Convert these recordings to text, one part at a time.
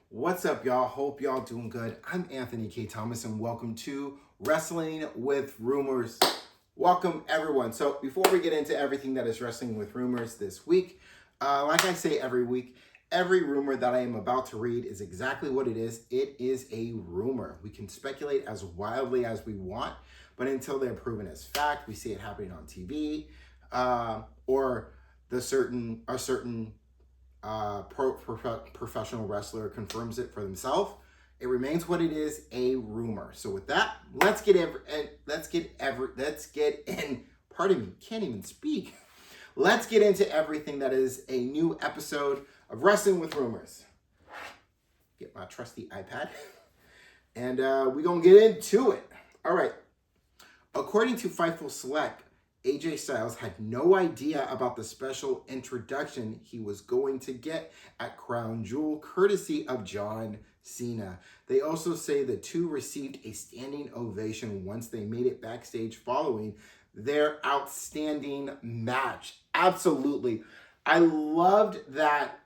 What's up, y'all? Hope y'all doing good. I'm Anthony K. Thomas, and welcome to Wrestling with Rumors. Welcome, everyone. So before we get into everything that is Wrestling with Rumors this week, like I say every week, every rumor that I am about to read is exactly what it is. It is a rumor. We can speculate as wildly as we want, but until they're proven as fact, we see it happening on TV, or a certain professional wrestler confirms it for themselves. It remains what it is, a rumor. So with that, let's get in. Pardon me, can't even speak. Let's get into everything that is a new episode of Wrestling with Rumors. Get my trusty iPad, and we're gonna get into it. All right. According to Fightful Select, AJ Styles had no idea about the special introduction he was going to get at Crown Jewel, courtesy of John Cena. They also say the two received a standing ovation once they made it backstage following their outstanding match. Absolutely. I loved that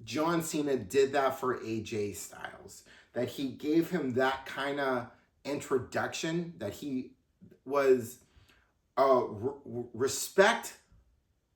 John Cena did that for AJ Styles, that he gave him that kind of introduction, that he was respect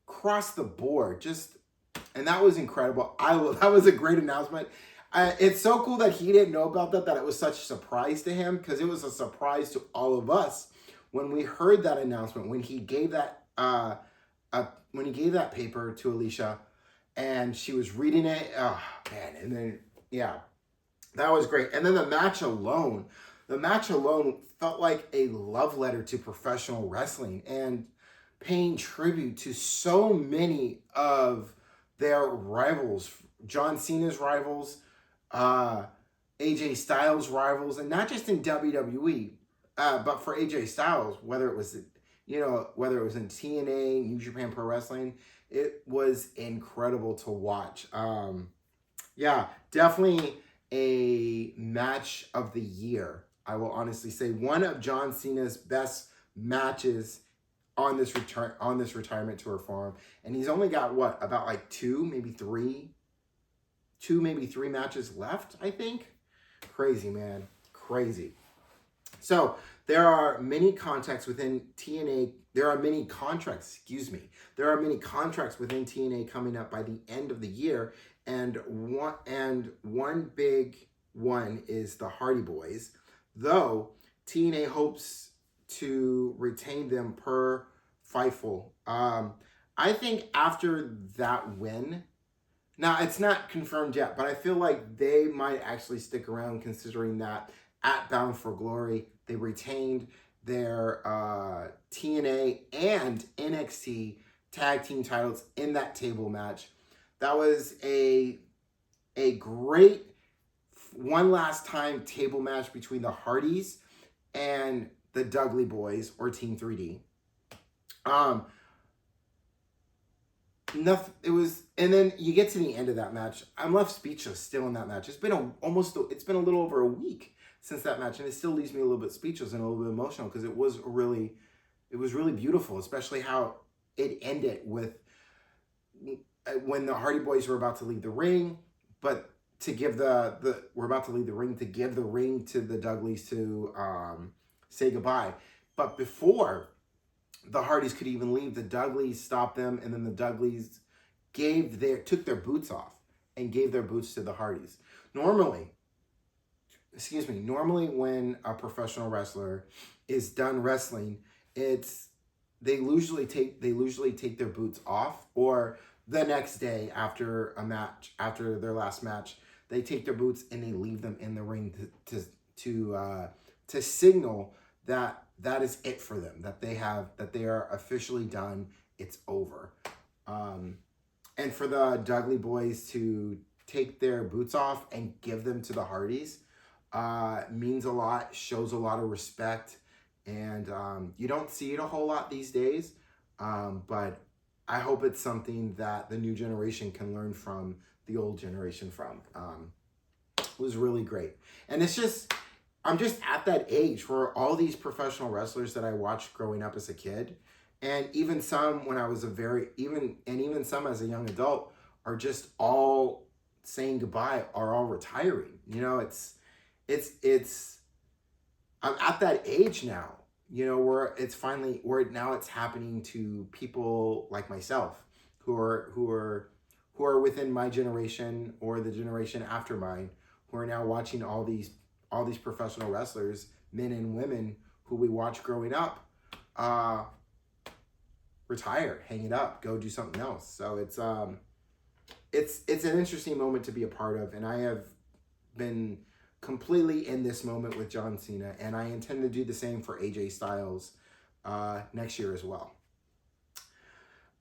across the board, and that was incredible. That was a great announcement. It's so cool that he didn't know about that it was such a surprise to him, because it was a surprise to all of us when we heard that announcement, when he gave that paper to Alicia and she was reading it. Oh man. And then that was great. And then the match alone felt like a love letter to professional wrestling and paying tribute to so many of their rivals, John Cena's rivals, AJ Styles' rivals, and not just in WWE, but for AJ Styles, whether it was in TNA, New Japan Pro Wrestling, it was incredible to watch. Definitely a match of the year. I will honestly say one of John Cena's best matches on this retirement tour for him, and he's only got about like two, maybe three matches left, I think. Crazy, man, crazy. So there are many contracts within TNA. There are many contracts within TNA coming up by the end of the year, and one big one is the Hardy Boys. Though TNA hopes to retain them per Fightful. I think after that win, now it's not confirmed yet, but I feel like they might actually stick around, considering that at Bound for Glory, they retained their TNA and NXT tag team titles in that table match. That was a great one last time table match between the Hardys and the Dudley Boys, or Team 3D. It was, and then you get to the end of that match. I'm left speechless still in that match. It's been a little over a week since that match, and it still leaves me a little bit speechless and a little bit emotional, because it was really beautiful, especially how it ended with when the Hardy Boys were about to leave the ring, but to give the ring to the Dudleys to say goodbye. But before the Hardys could even leave, the Dudleys stopped them, and then the Dudleys took their boots off and gave their boots to the Hardys. Normally when a professional wrestler is done wrestling, they usually take their boots off, or the next day after a match, after their last match, they take their boots and they leave them in the ring to signal that is it for them, that they are officially done, it's over. And for the Dudley Boys to take their boots off and give them to the Hardys means a lot, shows a lot of respect, and you don't see it a whole lot these days, but I hope it's something that the new generation can learn from the old generation from. It was really great. And I'm just at that age where all these professional wrestlers that I watched growing up as a kid, and even some when I was even some as a young adult, are just all saying goodbye are all retiring. You know, I'm at that age now, you know, where it's happening to people like myself who are within my generation or the generation after mine, who are now watching all these professional wrestlers, men and women who we watched growing up, retire, hang it up, go do something else. So it's an interesting moment to be a part of, and I have been completely in this moment with John Cena, and I intend to do the same for AJ Styles next year as well.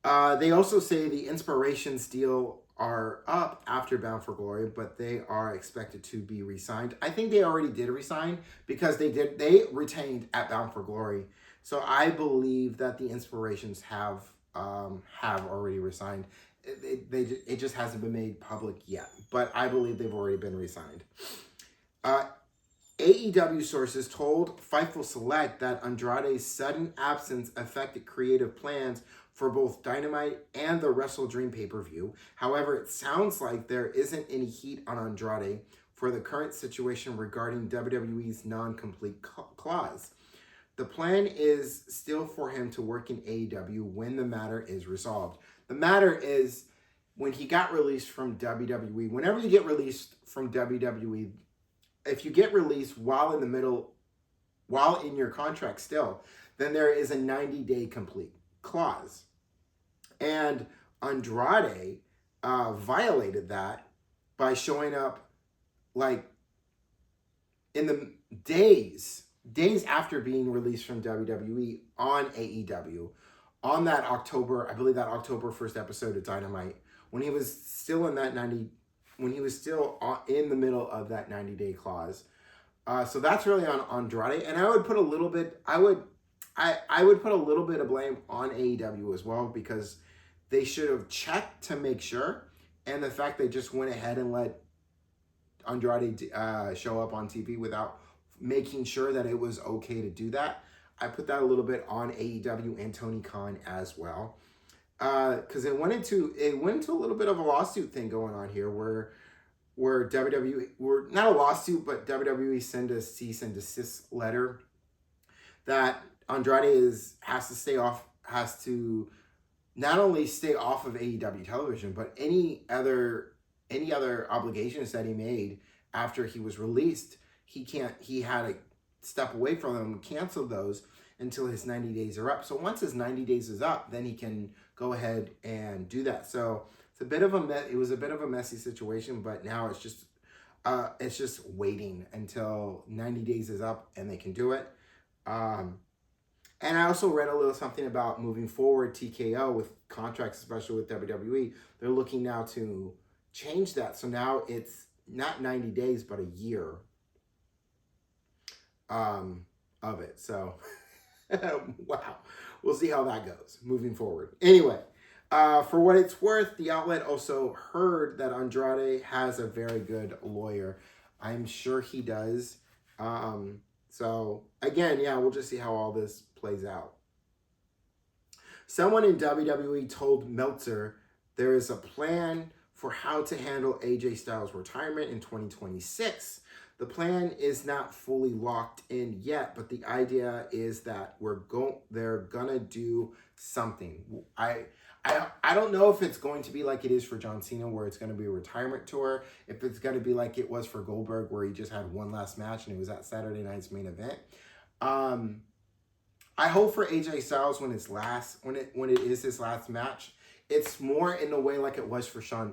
They also say the Inspirations deal are up after Bound for Glory, but they are expected to be re-signed. I think they already did resign because they retained at Bound for Glory. So I believe that the Inspirations have already resigned. It just hasn't been made public yet, but I believe they've already been resigned. AEW sources told Fightful Select that Andrade's sudden absence affected creative plans for both Dynamite and the Wrestle Dream pay-per-view. However, it sounds like there isn't any heat on Andrade for the current situation regarding WWE's non-complete clause. The plan is still for him to work in AEW when the matter is resolved. The matter is when he got released from WWE. Whenever you get released from WWE, if you get released while in your contract still, then there is a 90-day complete clause. And Andrade violated that by showing up like in the days after being released from WWE on AEW on that October 1st episode of Dynamite, when he was still in the middle of that 90-day clause. So that's really on Andrade, and I would put a little bit of blame on AEW as well, because they should have checked to make sure, and the fact they just went ahead and let Andrade show up on TV without making sure that it was okay to do that. I put that a little bit on AEW and Tony Khan as well, because it went into a little bit of a lawsuit thing going on here, where WWE, were not a lawsuit, but WWE sent a cease and desist letter that Andrade has to not only stay off of AEW television, but any other obligations that he made after he was released, he had to step away from them and cancel those until his 90 days are up. So once his 90 days is up, then he can go ahead and do that. So it was a bit of a messy situation, but now it's just waiting until 90 days is up and they can do it. And I also read a little something about moving forward, TKO with contracts, especially with WWE. They're looking now to change that. So now it's not 90 days, but a year of it. So, wow. We'll see how that goes moving forward. Anyway, for what it's worth, the outlet also heard that Andrade has a very good lawyer. I'm sure he does. So, again, yeah, we'll just see how all this plays out. Someone in WWE told Meltzer there is a plan for how to handle AJ Styles' retirement in 2026. The plan is not fully locked in yet, but the idea is that they're gonna do something. I don't know if it's going to be like it is for John Cena, where it's going to be a retirement tour. If it's going to be like it was for Goldberg, where he just had one last match and it was at Saturday night's main event. I hope for AJ Styles when it is his last match, it's more in a way like it was for Shawn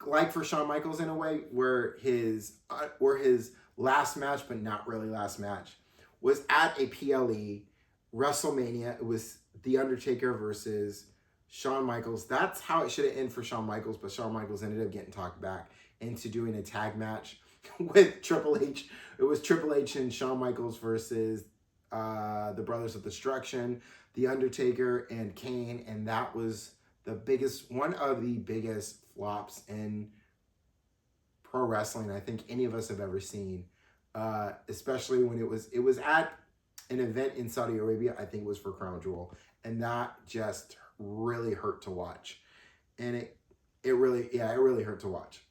Michaels, in a way where his last match, but not really last match, was at a PLE WrestleMania. It was The Undertaker versus Shawn Michaels. That's how it should have ended for Shawn Michaels, but Shawn Michaels ended up getting talked back into doing a tag match with Triple H. It was Triple H and Shawn Michaels versus the Brothers of Destruction, The Undertaker, and Kane, and that was one of the biggest flops in pro wrestling I think any of us have ever seen, especially when it was at an event in Saudi Arabia. I think it was for Crown Jewel, and that just really hurt to watch, and it really hurt to watch.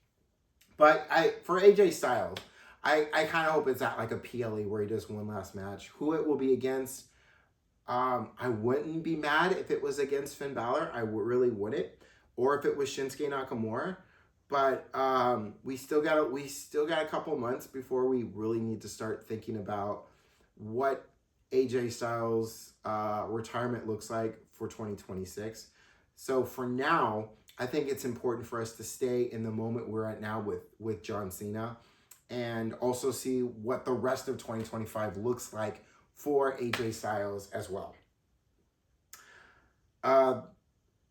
But for AJ Styles, I kind of hope it's at like a PLE where he does one last match. Who it will be against, I wouldn't be mad if it was against Finn Balor. I really wouldn't. Or if it was Shinsuke Nakamura. But we still got a couple months before we really need to start thinking about what AJ Styles' retirement looks like for 2026. So for now, I think it's important for us to stay in the moment we're at now with John Cena, and also see what the rest of 2025 looks like for AJ Styles as well.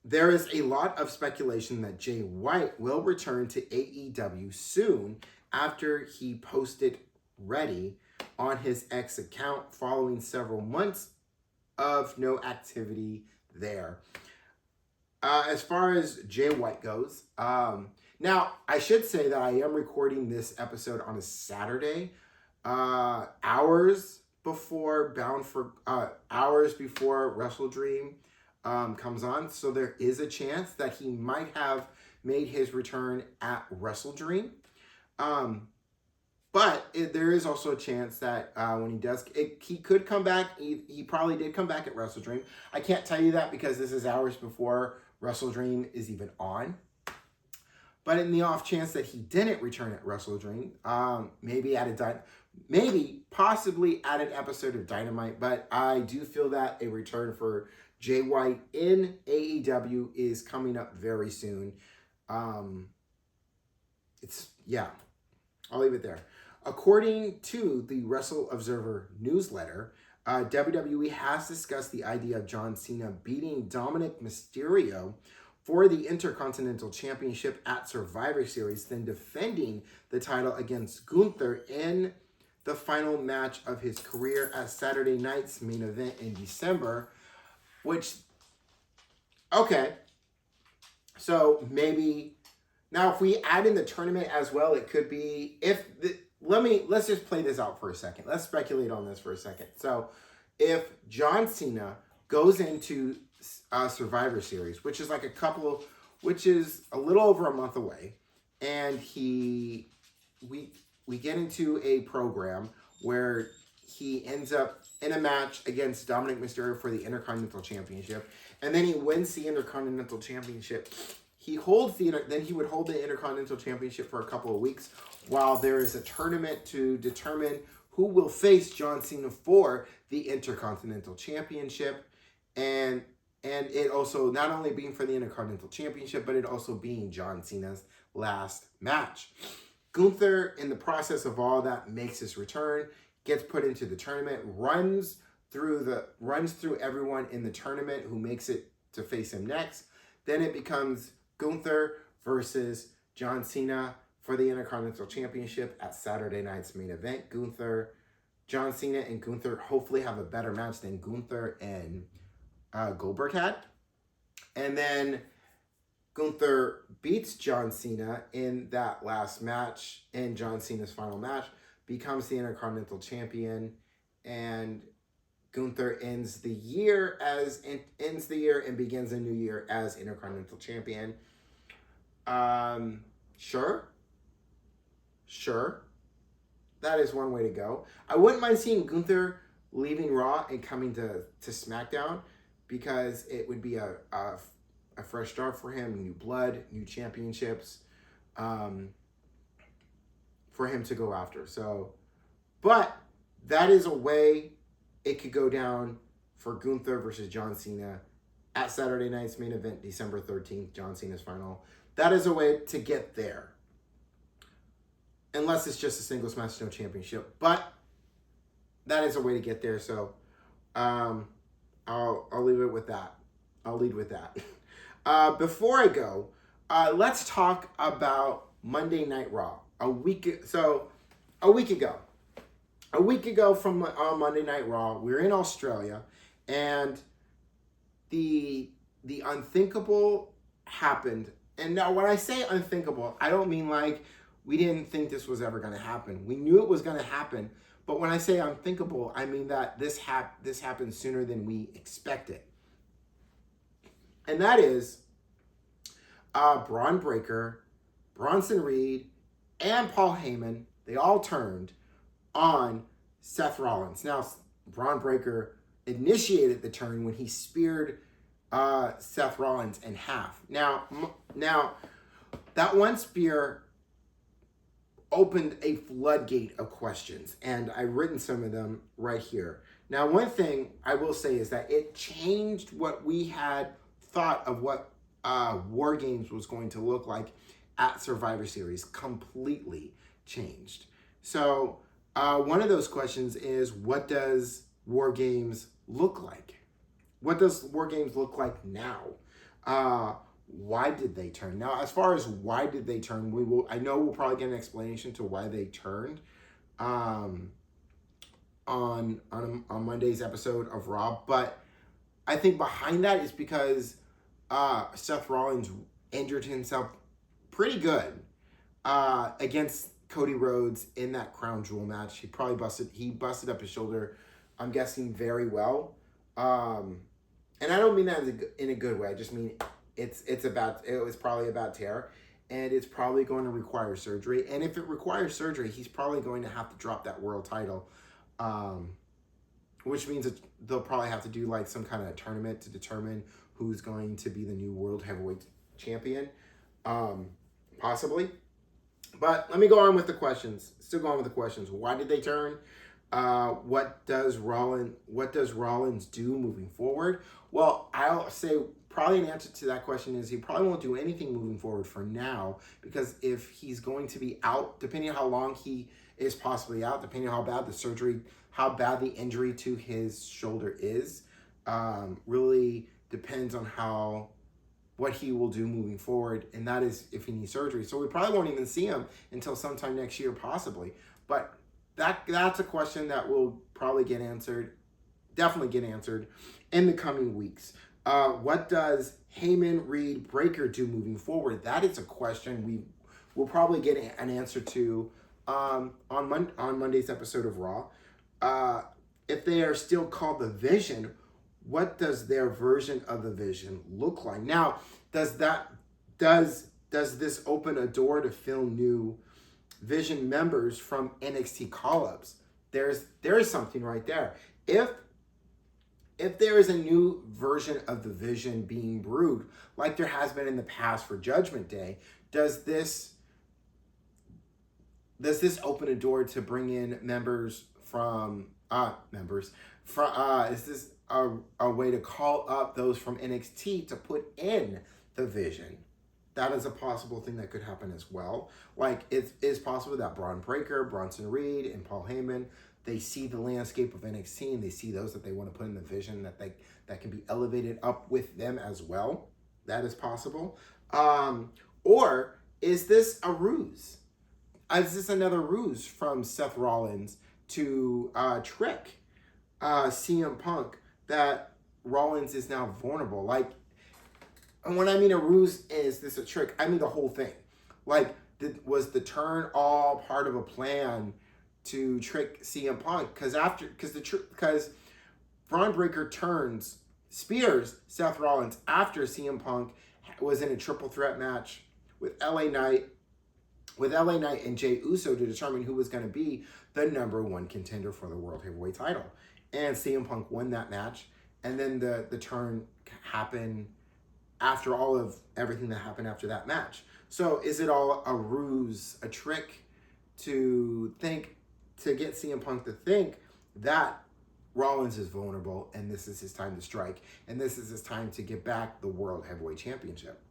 There is a lot of speculation that Jay White will return to AEW soon after he posted ready on his X account following several months of no activity there. As far as Jay White goes, now I should say that I am recording this episode on a Saturday, hours before Wrestle Dream comes on. So there is a chance that he might have made his return at Wrestle Dream. But there is also a chance that when he does, he could come back. He probably did come back at Wrestle Dream. I can't tell you that because this is hours before Wrestle Dream is even on. But in the off chance that he didn't return at Wrestle Dream, possibly at an episode of Dynamite. But I do feel that a return for Jay White in AEW is coming up very soon. I'll leave it there. According to the Wrestle Observer newsletter, WWE has discussed the idea of John Cena beating Dominic Mysterio for the Intercontinental Championship at Survivor Series, then defending the title against Gunther in the final match of his career at Saturday night's main event in December. So maybe now if we add in the tournament as well, it could be let's just play this out for a second. Let's speculate on this for a second. So if John Cena goes into Survivor Series, which is a little over a month away, and we get into a program where he ends up in a match against Dominic Mysterio for the Intercontinental Championship, and then he wins the Intercontinental Championship. Then he would hold the Intercontinental Championship for a couple of weeks while there is a tournament to determine who will face John Cena for the Intercontinental Championship, and it also not only being for the Intercontinental Championship, but it also being John Cena's last match. Gunther, in the process of all that, makes his return, gets put into the tournament, runs through everyone in the tournament who makes it to face him next. Then it becomes Gunther versus John Cena for the Intercontinental Championship at Saturday night's main event. John Cena and Gunther hopefully have a better match than Gunther and Goldberg had. And then Gunther beats John Cena in that last match, in John Cena's final match, becomes the Intercontinental Champion, and Gunther ends the year and begins a new year as Intercontinental Champion. Sure. That is one way to go. I wouldn't mind seeing Gunther leaving Raw and coming to SmackDown, because it would be a fresh start for him, new blood, new championships, for him to go after. So, but that is a way it could go down for Gunther versus John Cena at Saturday night's main event, December 13th, John Cena's final. That is a way to get there. Unless it's just a singles match, no championship. But that is a way to get there. So I'll leave it with that. I'll lead with that. Before I go, let's talk about Monday Night Raw. A week ago from Monday Night Raw, we were in Australia, and the unthinkable happened. And now when I say unthinkable, I don't mean like we didn't think this was ever going to happen. We knew it was going to happen. But when I say unthinkable, I mean that this happened sooner than we expected. And that is Braun Breaker, Bronson Reed, and Paul Heyman, they all turned on Seth Rollins. Now, Braun Breaker initiated the turn when he speared Seth Rollins in half. Now, that one spear opened a floodgate of questions, and I've written some of them right here. Now, one thing I will say is that it changed what we had thought of what War Games was going to look like at Survivor Series. Completely changed. So, one of those questions is, what does War Games look like? What does War Games look like now? Why did they turn? Now, as far as why did they turn, I know we'll probably get an explanation to why they turned on Monday's episode of Raw, but I think behind that is because Seth Rollins injured himself pretty good against Cody Rhodes in that crown jewel match. He busted up his shoulder, I'm guessing, very well. And I don't mean that in a good way. I just mean it was probably a bad tear, and it's probably going to require surgery. And if it requires surgery, he's probably going to have to drop that world title, which means that they'll probably have to do like some kind of tournament to determine who's going to be the new world heavyweight champion, possibly. But let me go on with the questions. Still going with the questions. Why did they turn? What does Rollins do moving forward? Well, I'll say probably an answer to that question is he probably won't do anything moving forward for now, because if he's going to be out, depending on how long he is possibly out, depending on how bad the injury to his shoulder is, really depends on what he will do moving forward, and that is if he needs surgery. So we probably won't even see him until sometime next year, possibly. But that's a question that will probably definitely get answered in the coming weeks. What does Heyman, Reed, Breaker do moving forward? That is a question we will probably get an answer to on Monday's episode of Raw. If they are still called the Vision, what does their version of the Vision look like? Now, does this open a door to film new Vision members from NXT call-ups? There is something right there. If there is a new version of the Vision being brewed, like there has been in the past for Judgment Day, does this open a door to bring in members from is this a way to call up those from NXT to put in the Vision? That is a possible thing that could happen as well. Like, it is possible that Braun Breaker, Bronson Reed, and Paul Heyman, they see the landscape of NXT and they see those that they want to put in the Vision, that can be elevated up with them as well. That is possible. Or is this a ruse? Is this another ruse from Seth Rollins to trick CM Punk that Rollins is now vulnerable? Like, and when I mean a ruse, is this a trick? I mean the whole thing. Like, was the turn all part of a plan to trick CM Punk? Because Braun Breaker spears Seth Rollins after CM Punk was in a triple threat match with LA Knight and Jey Uso to determine who was going to be the number one contender for the World Heavyweight title. And CM Punk won that match, and then the turn happened after all of everything that happened after that match. So is it all a ruse, a trick to get CM Punk to think that Rollins is vulnerable and this is his time to strike and this is his time to get back the World Heavyweight Championship?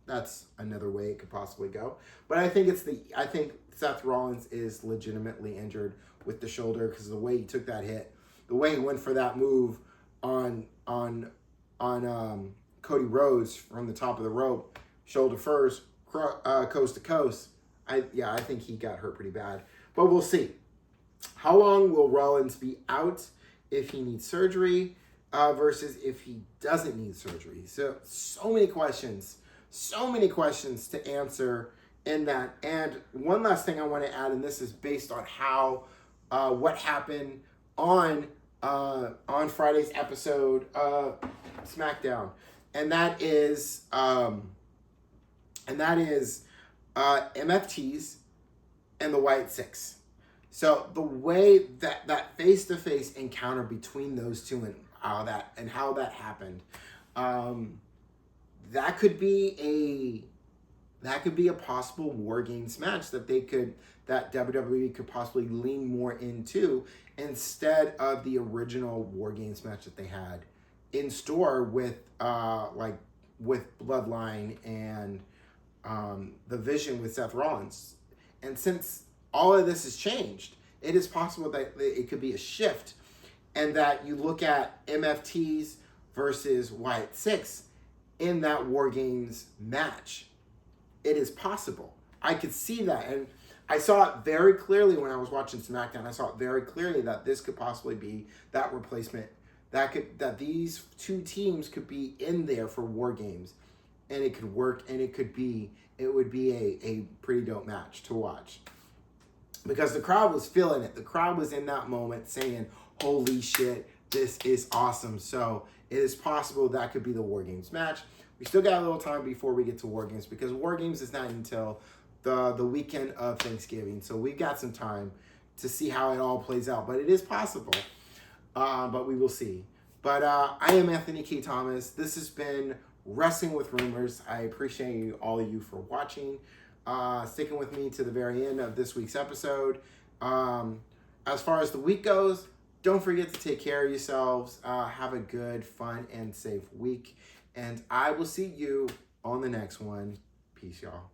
That's another way it could possibly go. But I think Seth Rollins is legitimately injured with the shoulder, because the way he took that hit, the way he went for that move on Cody Rhodes from the top of the rope, shoulder first, coast to coast. I think he got hurt pretty bad. But we'll see. How long will Rollins be out if he needs surgery versus if he doesn't need surgery? So many questions to answer in that. And one last thing I want to add, and this is based on what happened on Friday's episode of SmackDown, and that is MFTs and the White Six. So the way that face-to-face encounter between those two and how that happened, that could be a possible War Games match that WWE could possibly lean more into instead of the original War Games match that they had in store with with Bloodline and the Vision with Seth Rollins. And since all of this has changed, it is possible that it could be a shift, and that you look at MFTs versus Wyatt Six in that War Games match. It is possible. I could see that, and I saw it very clearly when I was watching SmackDown. I saw it very clearly that this could possibly be that replacement. That these two teams could be in there for War Games, and it could work, and it would be a pretty dope match to watch. Because the crowd was feeling it. The crowd was in that moment saying, holy shit, this is awesome. So it is possible that could be the War Games match. We still got a little time before we get to War Games, because War Games is not until the weekend of Thanksgiving. So we've got some time to see how it all plays out. But it is possible. But we will see. But I am Anthony K. Thomas. This has been Wrestling with Rumors. I appreciate all of you for watching. Sticking with me to the very end of this week's episode. As far as the week goes, don't forget to take care of yourselves. Have a good, fun, and safe week. And I will see you on the next one. Peace, y'all.